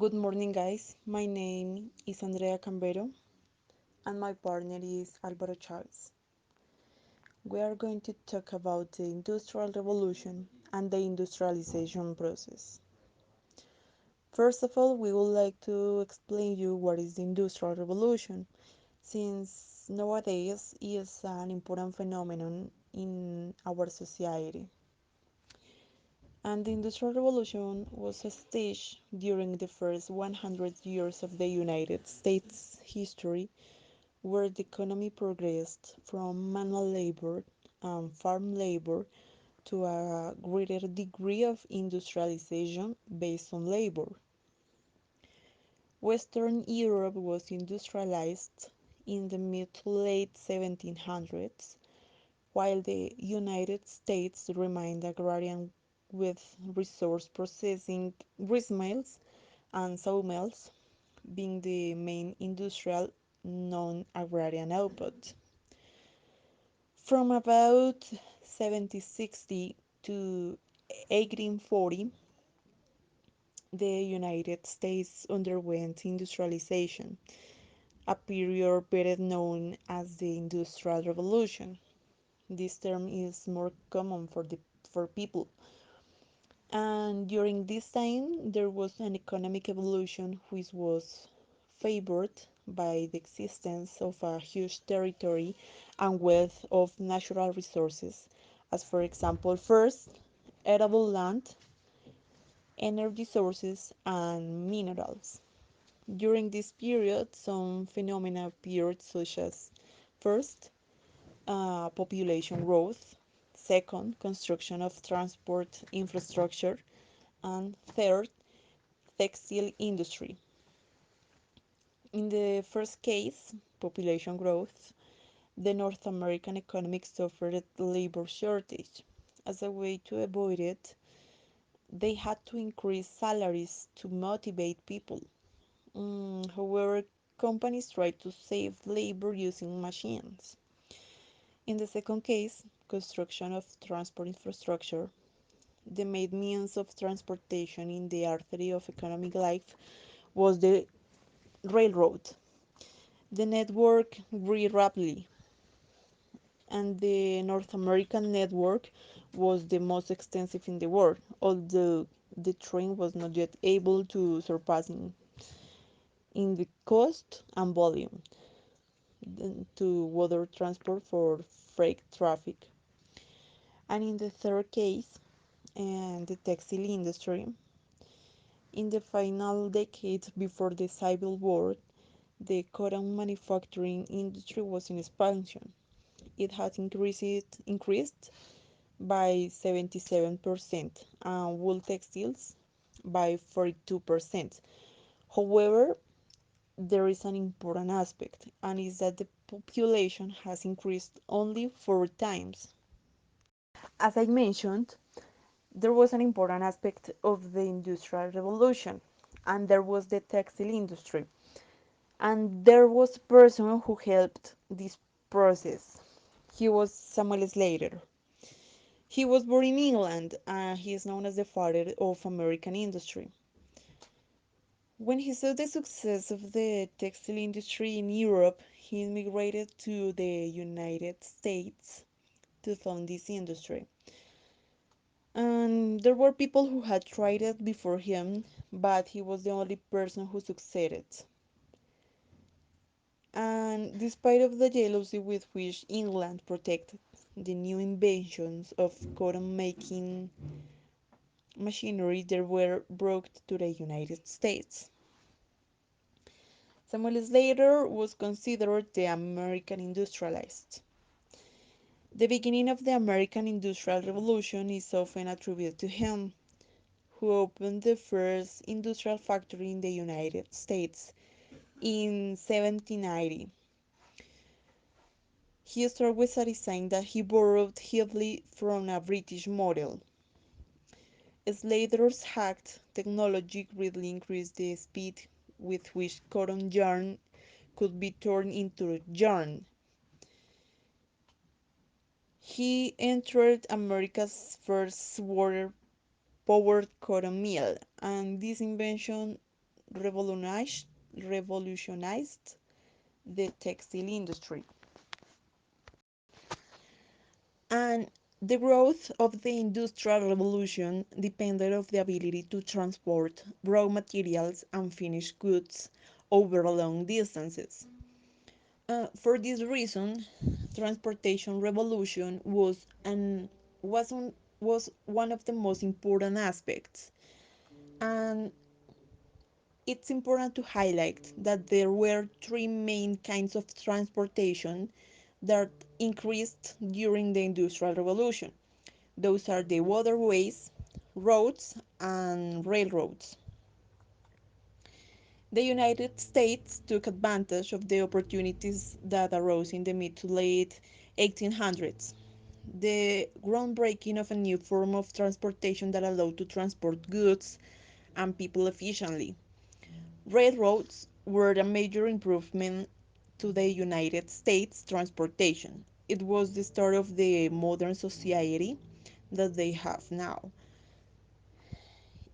Good morning, guys. My name is Andrea Cambero, and my partner is Alvaro Chavez. We are going to talk about the Industrial Revolution and the industrialization process. First of all, we would like to explain you what is the Industrial Revolution, since nowadays is an important phenomenon in our society. And the Industrial Revolution was staged during the first 100 years of the United States history, where the economy progressed from manual labor and farm labor to a greater degree of industrialization based on labor. Western Europe was industrialized in the mid to late 1700s, while the United States remained agrarian with resource processing gristmills and sawmills being the main industrial non-agrarian output. From about 1760 to 1840, the United States underwent industrialization, a period better known as the Industrial Revolution. This term is more common for people. And during this time, there was an economic evolution which was favored by the existence of a huge territory and wealth of natural resources, as for example, first, arable land, energy sources, and minerals. During this period, some phenomena appeared, such as first, population growth, second, construction of transport infrastructure, and third, textile industry. In the first case, population growth, the North American economy suffered labor shortage. As a way to avoid it, they had to increase salaries to motivate people. However, companies tried to save labor using machines. In the second case, construction of transport infrastructure, the main means of transportation in the artery of economic life was the railroad. The network grew rapidly, and the North American network was the most extensive in the world, although the train was not yet able to surpass in the cost and volume to water transport for freight traffic. And in the third case, the textile industry, in the final decades before the Civil War, the cotton manufacturing industry was in expansion. It has increased by 77% and wool textiles by 42%. However, there is an important aspect, and is that the population has increased only 4 times. As I mentioned, there was an important aspect of the Industrial Revolution, and there was the textile industry. And there was a person who helped this process. He was Samuel Slater. He was born in England and he is known as the father of American industry. When he saw the success of the textile industry in Europe, he immigrated to the United States to found this industry. And there were people who had tried it before him, but he was the only person who succeeded. And despite of the jealousy with which England protected the new inventions of cotton making machinery that were brought to the United States. Samuel Slater was considered the American industrialist. The beginning of the American Industrial Revolution is often attributed to him, who opened the first industrial factory in the United States in 1790. He started with a design that he borrowed heavily from a British model. Slater's hacked technology greatly increased the speed with which cotton yarn could be turned into yarn. He entered America's first water powered cotton mill, and this invention revolutionized, revolutionized the textile industry. And the growth of the Industrial Revolution depended on the ability to transport raw materials and finished goods over long distances. For this reason, transportation revolution was, un, was one of the most important aspects. And it's important to highlight that there were three main kinds of transportation that increased during the Industrial Revolution. Those are the waterways, roads, and railroads. The United States took advantage of the opportunities that arose in the mid to late 1800s. The groundbreaking of a new form of transportation that allowed to transport goods and people efficiently. Railroads were a major improvement to the United States transportation. It was the start of the modern society that they have now.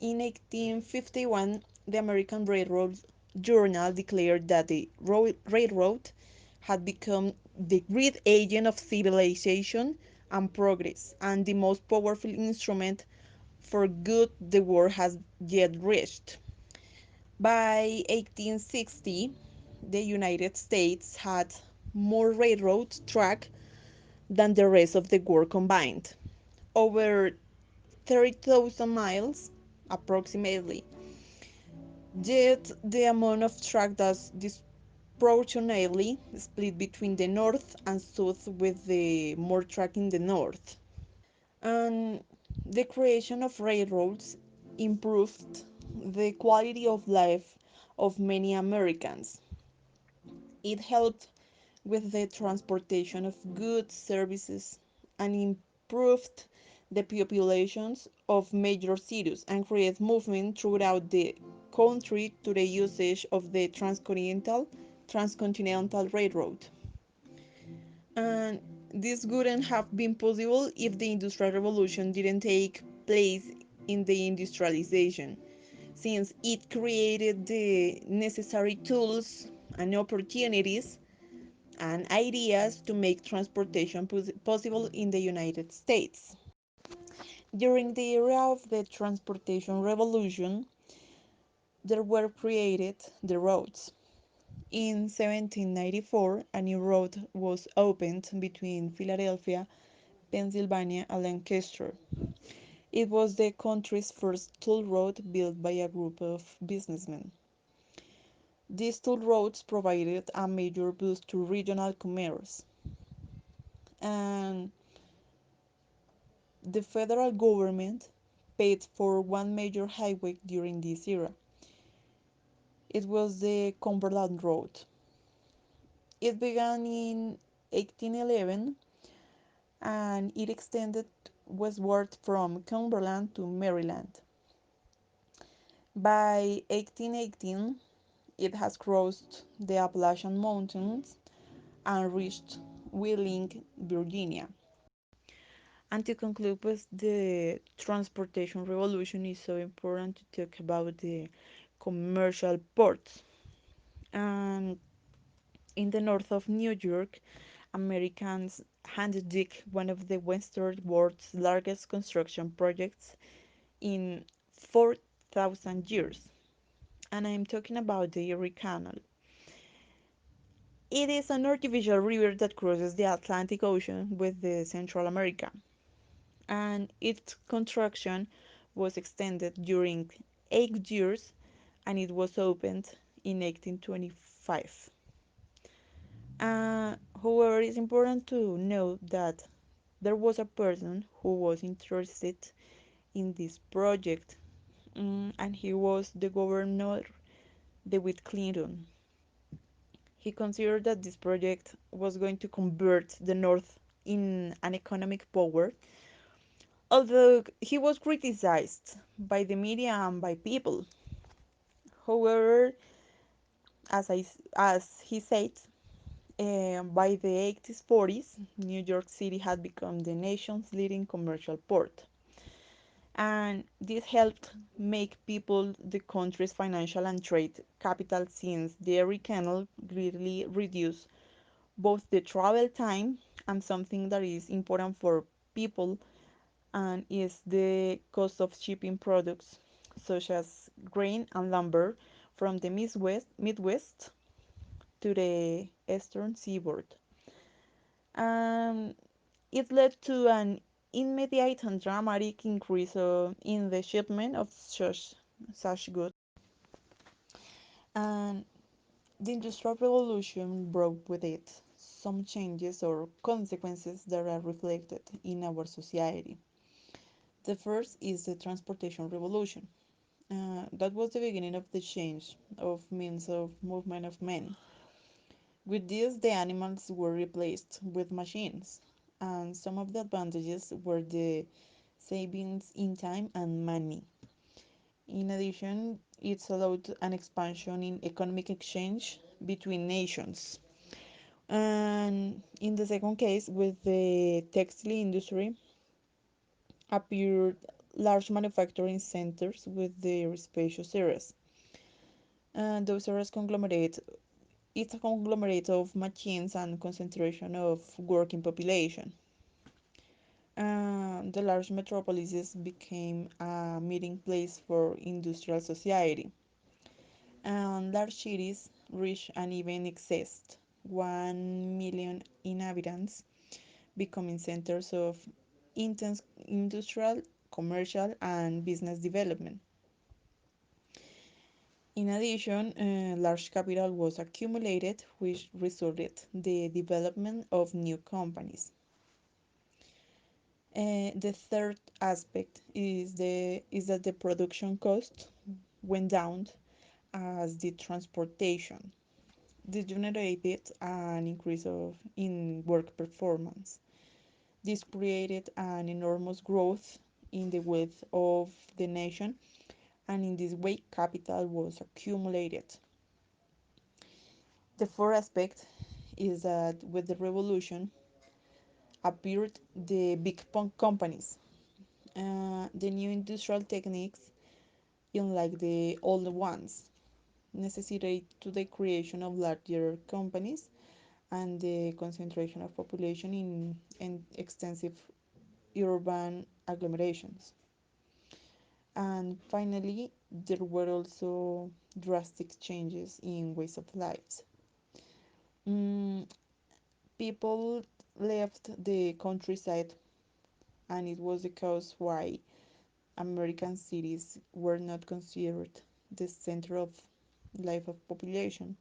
In 1851, the American Railroad Journal declared that the railroad had become the great agent of civilization and progress and the most powerful instrument for good the world has yet reached. By 1860, the United States had more railroad track than the rest of the world combined, over 30,000 miles approximately. Yet the amount of track does disproportionately split between the north and south, with the more track in the north. And the creation of railroads improved the quality of life of many Americans. It helped with the transportation of goods, services, and improved the populations of major cities and created movement throughout the country to the usage of the transcontinental railroad. And this wouldn't have been possible if the Industrial Revolution didn't take place in the industrialization, since it created the necessary tools and opportunities and ideas to make transportation possible in the United States. During the era of the transportation revolution, there were created the roads. In 1794, a new road was opened between Philadelphia, Pennsylvania, and Lancaster. It was the country's first toll road built by a group of businessmen. These toll roads provided a major boost to regional commerce, and the federal government paid for one major highway during this era. It was the Cumberland Road. It began in 1811 and it extended westward from Cumberland to Maryland. By 1818, it has crossed the Appalachian Mountains and reached Wheeling, Virginia. And to conclude with the transportation revolution, is so important to talk about the commercial ports. And in the north of New York, Americans handed one of the Western world's largest construction projects in 4,000 years. And I'm talking about the Erie Canal. It is an artificial river that crosses the Atlantic Ocean with the Central America, and its construction was extended during 8 years and it was opened in 1825. However, it's important to note that there was a person who was interested in this project, and he was the governor, David Clinton. He considered that this project was going to convert the North in an economic power, although he was criticized by the media and by people. However, as he said, by the 1840s, New York City had become the nation's leading commercial port. And this helped make people the country's financial and trade capital since the Erie Canal greatly reduced both the travel time and something that is important for people and is the cost of shipping products such as grain and lumber from the Midwest to the eastern seaboard. Um, it led to an immediate and dramatic increase in the shipment of such goods. And the Industrial Revolution brought with it some changes or consequences that are reflected in our society. The first is the transportation revolution. That was the beginning of the change of means of movement of men. With this, the animals were replaced with machines, and some of the advantages were the savings in time and money. In addition, it's allowed an expansion in economic exchange between nations. And in the second case, with the textile industry, appeared large manufacturing centers with their spacious areas. And those areas conglomerate it's a conglomerate of machines and concentration of working population. The large metropolises became a meeting place for industrial society, and large cities reached and even exceed 1 million inhabitants, becoming centers of intense industrial, commercial, and business development. In addition, large capital was accumulated, which resulted the development of new companies. The third aspect is that the production cost went down as the transportation. This generated an increase in work performance. This created an enormous growth in the wealth of the nation, and in this way, capital was accumulated. The fourth aspect is that with the revolution appeared the big companies. The new industrial techniques, unlike the old ones, necessitate to the creation of larger companies and the concentration of population in extensive urban agglomerations. And finally, there were also drastic changes in ways of lives. Mm, People left the countryside, and it was the cause why American cities were not considered the center of life of population.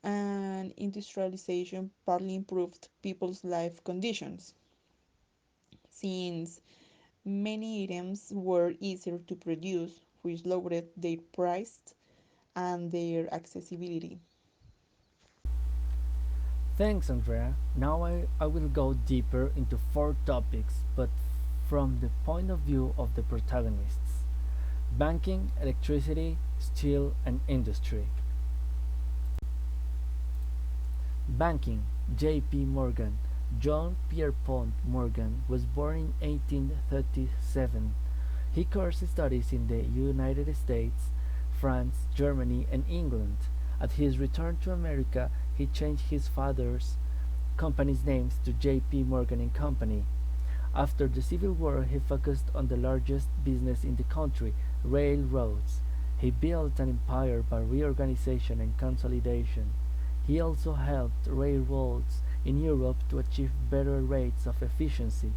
And industrialization partly improved people's life conditions, since many items were easier to produce, which lowered their price and their accessibility. Thanks, Andrea. Now I will go deeper into four topics, but from the point of view of the protagonists: banking, electricity, steel, and industry. Banking. J.P. Morgan. John Pierpont Morgan was born in 1837. He coursed studies in the United States, France, Germany, and England. At his return to America, he changed his father's company's names to J.P. Morgan and Company. After the Civil War, he focused on the largest business in the country, railroads. He built an empire by reorganization and consolidation. He also helped railroads in Europe to achieve better rates of efficiency.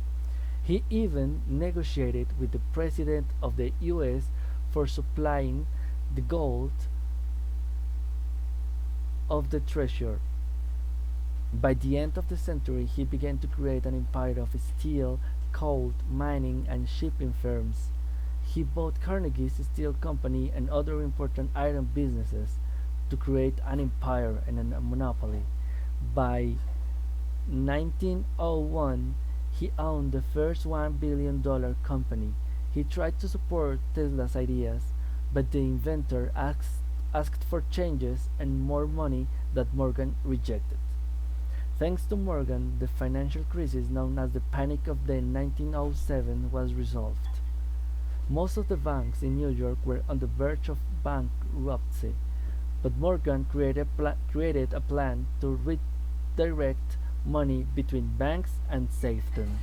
He even negotiated with the President of the US for supplying the gold of the treasure. By the end of the century, he began to create an empire of steel, coal, mining, and shipping firms. He bought Carnegie's Steel Company and other important iron businesses to create an empire and a monopoly. By 1901, he owned the first $1 billion company. He tried to support Tesla's ideas, but the inventor asked for changes and more money that Morgan rejected. Thanks to Morgan, the financial crisis known as the Panic of the 1907 was resolved. Most of the banks in New York were on the verge of bankruptcy, but Morgan created a plan to redirect money between banks and save them.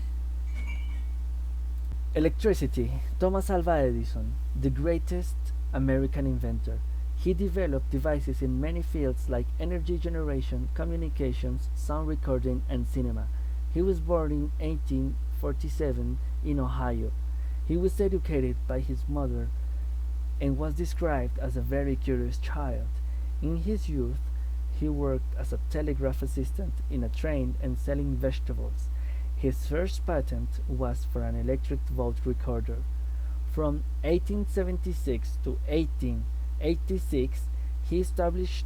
Electricity. Thomas Alva Edison, the greatest American inventor. He developed devices in many fields like energy generation, communications, sound recording, and cinema. He was born in 1847 in Ohio. He was educated by his mother and was described as a very curious child. In his youth, he worked as a telegraph assistant in a train and selling vegetables. His first patent was for an electric vote recorder. From 1876 to 1886, he established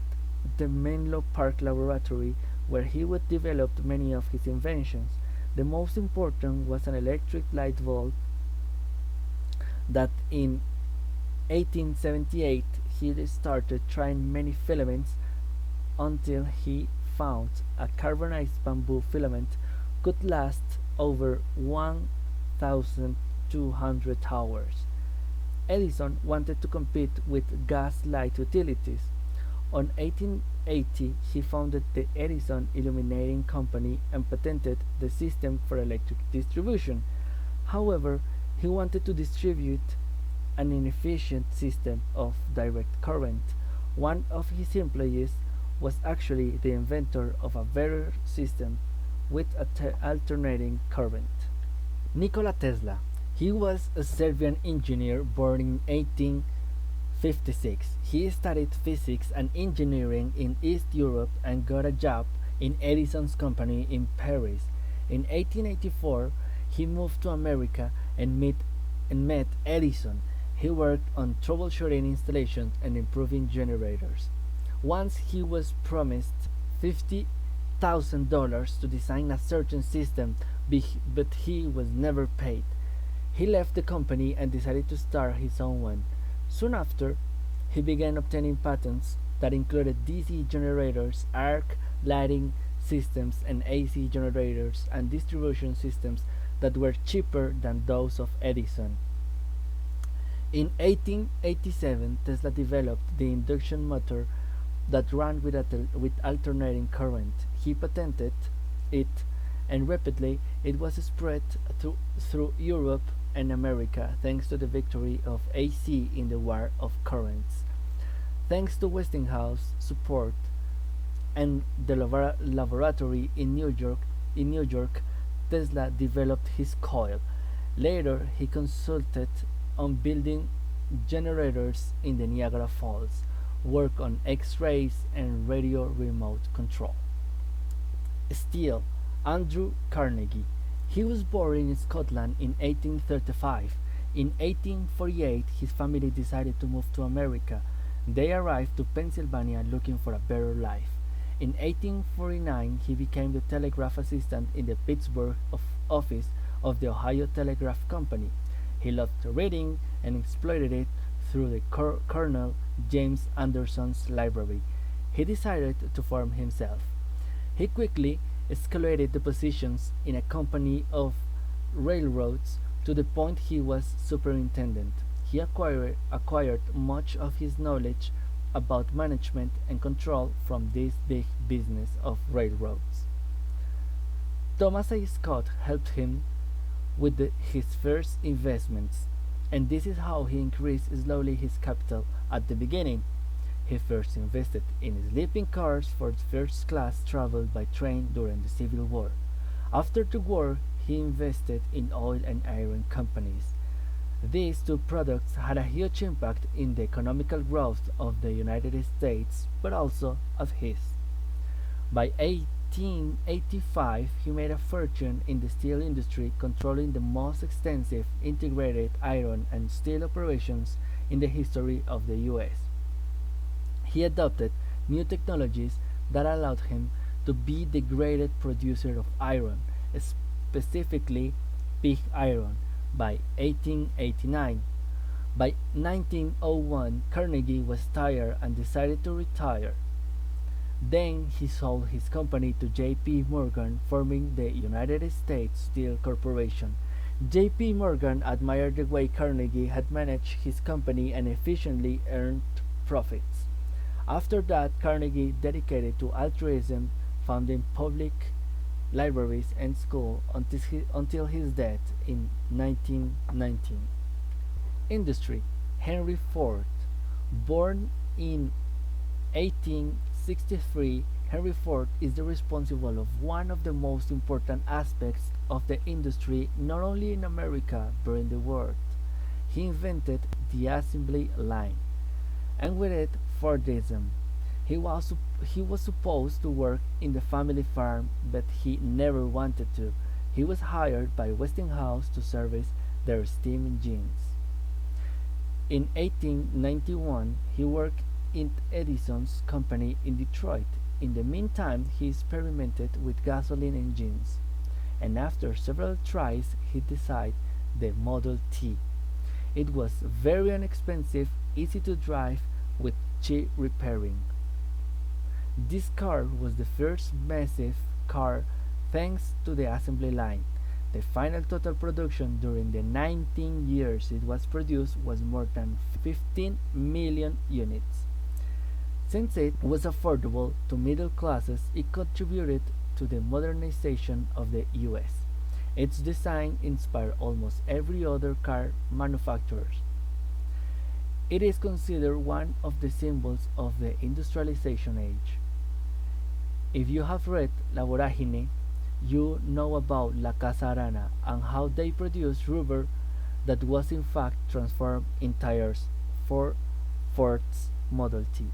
the Menlo Park Laboratory where he would develop many of his inventions. The most important was an electric light bulb that in 1878 he started trying many filaments until he found a carbonized bamboo filament could last over 1,200 hours. Edison wanted to compete with gas light utilities. On 1880 he founded the Edison Illuminating Company and patented the system for electric distribution. However, he wanted to distribute an inefficient system of direct current. One of his employees was actually the inventor of a better system with alternating current. Nikola Tesla. He was a Serbian engineer born in 1856. He studied physics and engineering in East Europe and got a job in Edison's company in Paris. In 1884, he moved to America and met Edison. He worked on troubleshooting installations and improving generators. Once he was promised $50,000 to design a certain system, but he was never paid. He left the company and decided to start his own one. Soon after, he began obtaining patents that included DC generators, arc lighting systems, and AC generators and distribution systems that were cheaper than those of Edison. In 1887, Tesla developed the induction motor that ran with alternating current. He patented it, and rapidly it was spread through Europe and America thanks to the victory of AC in the War of Currents. Thanks to Westinghouse support and the laboratory in New York, Tesla developed his coil. Later, he consulted on building generators in the Niagara Falls, work on X-rays and radio remote control. Steel. Andrew Carnegie. He was born in Scotland in 1835. In 1848, his family decided to move to America. They arrived to Pennsylvania looking for a better life. In 1849, he became the telegraph assistant in the Pittsburgh office of the Ohio Telegraph Company. He loved reading and exploited it through the Colonel James Anderson's library. He decided to form himself. He quickly escalated the positions in a company of railroads to the point he was superintendent. He acquired much of his knowledge about management and control from this big business of railroads. Thomas A. Scott helped him with his first investments, and this is how he increased slowly his capital at the beginning. He first invested in sleeping cars for first class travel by train during the Civil War. After the war, he invested in oil and iron companies. These two products had a huge impact in the economical growth of the United States, but also of his. By 1885, he made a fortune in the steel industry, controlling the most extensive integrated iron and steel operations in the history of the U.S. He adopted new technologies that allowed him to be the greatest producer of iron, specifically pig iron, by 1889. By 1901, Carnegie was tired and decided to retire. Then he sold his company to J.P. Morgan, forming the United States Steel Corporation. J.P. Morgan admired the way Carnegie had managed his company and efficiently earned profits. After that, Carnegie dedicated to altruism, founding public libraries and schools until his death in 1919. Industry. Henry Ford. Born in 1863, Henry Ford is the responsible of one of the most important aspects of the industry not only in America but in the world. He invented the assembly line, and with it Fordism. He was supposed to work in the family farm, but he never wanted to. He was hired by Westinghouse to service their steam engines. In 1891, he worked in Edison's company in Detroit. In the meantime, he experimented with gasoline engines, and after several tries, he decided the Model T. It was very inexpensive, easy to drive, with cheap repairing. This car was the first massive car thanks to the assembly line. The final total production during the 19 years it was produced was more than 15 million units. Since it was affordable to middle classes, it contributed to the modernization of the US. Its design inspired almost every other car manufacturer. It is considered one of the symbols of the industrialization age. If you have read La Voragine, you know about La Casa Arana and how they produced rubber that was in fact transformed in tires for Ford's Model T.